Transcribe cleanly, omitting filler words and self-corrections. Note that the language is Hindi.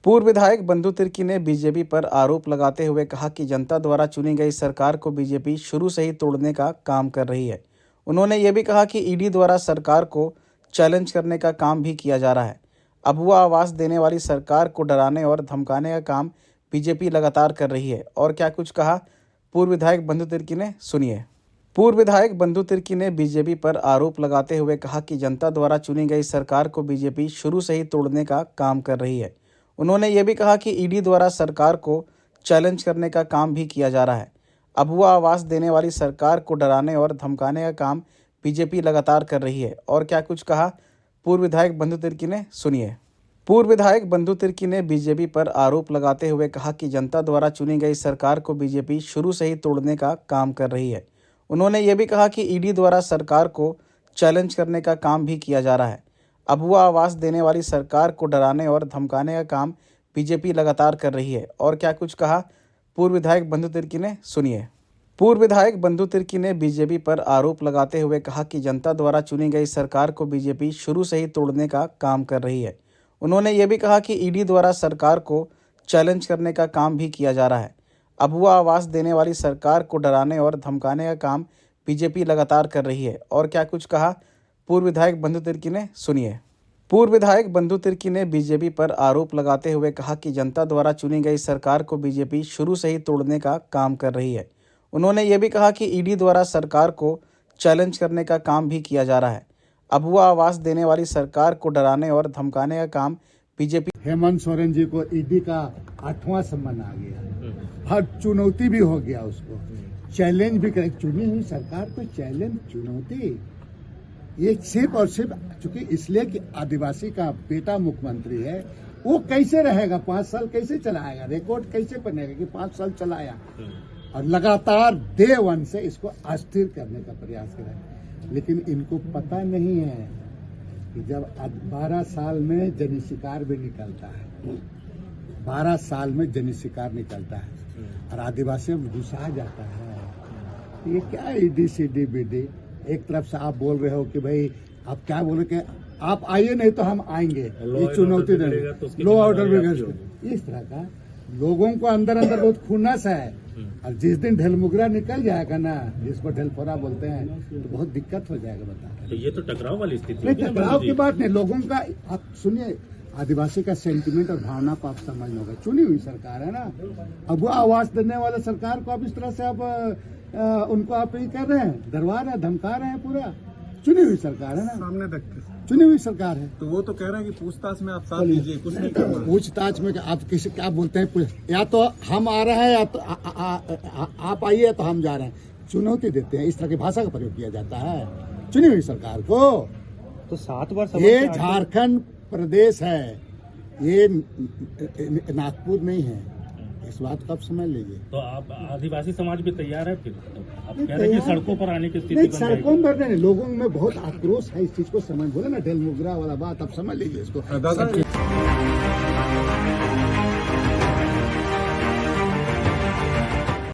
पूर्व विधायक बंधु तिर्की ने बीजेपी पर आरोप लगाते हुए कहा कि जनता द्वारा चुनी गई सरकार को बीजेपी शुरू से ही तोड़ने का काम कर रही है। उन्होंने ये भी कहा कि ईडी द्वारा सरकार को चैलेंज करने का काम भी किया जा रहा है। अभुआ आवास देने वाली सरकार को डराने और धमकाने का काम बीजेपी लगातार कर रही है। और क्या कुछ कहा पूर्व विधायक बंधु तिर्की ने, सुनिए। पूर्व विधायक बंधु तिर्की ने बीजेपी पर आरोप लगाते हुए कहा कि जनता द्वारा चुनी गई सरकार को बीजेपी शुरू से ही तोड़ने का काम कर रही है। उन्होंने ये भी कहा कि ईडी द्वारा सरकार को चैलेंज करने का काम भी किया जा रहा है। अभुआ आवास देने वाली सरकार को डराने और धमकाने का काम बीजेपी लगातार कर रही है। और क्या कुछ कहा पूर्व विधायक बंधु तिर्की ने, सुनिए। पूर्व विधायक बंधु तिर्की ने बीजेपी पर आरोप लगाते हुए कहा कि जनता द्वारा चुनी गई सरकार को बीजेपी शुरू से ही तोड़ने का काम कर रही है। उन्होंने ये भी कहा कि ईडी द्वारा सरकार को चैलेंज करने का काम भी किया जा रहा है। अभुआ आवास देने वाली सरकार को डराने और धमकाने का काम बीजेपी लगातार कर रही है। और क्या कुछ कहा पूर्व विधायक बंधु तिर्की ने, सुनिए। पूर्व विधायक बंधु तिर्की ने बीजेपी पर आरोप लगाते हुए कहा कि जनता द्वारा चुनी गई सरकार को बीजेपी शुरू से ही तोड़ने का काम कर रही है। उन्होंने ये भी कहा कि ईडी द्वारा सरकार को चैलेंज करने का काम भी किया जा रहा है। अभुआ आवास देने वाली सरकार को डराने और धमकाने का काम बीजेपी लगातार कर रही है। और क्या कुछ कहा पूर्व विधायक बंधु तिर्की ने, सुनिए। पूर्व विधायक बंधु तिर्की ने बीजेपी पर आरोप लगाते हुए कहा कि जनता द्वारा चुनी गई सरकार को बीजेपी शुरू से ही तोड़ने का काम कर रही है। उन्होंने ये भी कहा कि ईडी द्वारा सरकार को चैलेंज करने का काम भी किया जा रहा है। अभुआ आवास देने वाली सरकार को डराने और धमकाने का काम बीजेपी। हेमंत सोरेन जी को ईडी का 8वां सम्मान आ गया, हर चुनौती भी हो गया, उसको चैलेंज भी करे। चुनी हुई सरकार को चैलेंज, चुनौती, ये सिर्फ और सिर्फ चूंकि इसलिए कि आदिवासी का बेटा मुख्यमंत्री है, वो कैसे रहेगा, 5 साल कैसे चलाएगा, रिकॉर्ड कैसे बनेगा कि 5 साल चलाया। और लगातार डे 1 से इसको अस्थिर करने का प्रयास करें। लेकिन इनको पता नहीं है कि जब 12 साल में जनी शिकार भी निकलता है, 12 साल में जनी शिकार निकलता है और आदिवासी में घुसा जाता है। ये क्या ईडी सीडी बीडी, एक तरफ से आप बोल रहे हो कि भाई आप क्या बोल रहे कि आप आइए नहीं तो हम आएंगे, ये चुनौती देंगे, लो ऑर्डर बिगड़, इस तरह का लोगों को अंदर अंदर बहुत खुन्नस है। और जिस दिन ढेलमुगरा निकल जाएगा ना, जिसको ढेलफोरा बोलते हैं, तो बहुत दिक्कत हो जाएगा। बता, तो ये तो टकराव वाली स्थिति नहीं, टकराव की बात नहीं, लोगों का आप सुनिए, आदिवासी का सेंटिमेंट और भावना को आप समझ लोगे। चुनी हुई सरकार है ना, अभुआ आवास देने वाले सरकार को आप इस तरह से आप उनको आप ये कर रहे हैं, डरवा रहे हैं, धमका रहे हैं। पूरा चुनी हुई सरकार है ना, सामने तक चुनी हुई सरकार है। तो वो तो कह रहे हैं कि पूछताछ में आप साथ दीजिए, कुछ नहीं करना। पूछताछ में आप किसी क्या बोलते हैं, या तो हम आ रहे हैं या तो आप आइए या तो हम जा रहे हैं, चुनौती देते हैं। इस तरह की भाषा का प्रयोग किया जाता है चुनी हुई सरकार को। तो 7 वर्ष ये झारखंड प्रदेश है, ये नागपुर नहीं है, इस बात को आप समझ लीजिए। तो आप आदिवासी समाज भी तैयार है, फिर आप कह रहे हैं कि सड़कों पर आने की स्थिति नहीं, सड़कों पर नहीं, लोगों में बहुत आक्रोश है इस चीज को समझ, बोले ना ढेलमुगरा वाला बात, आप समझ लीजिए इसको।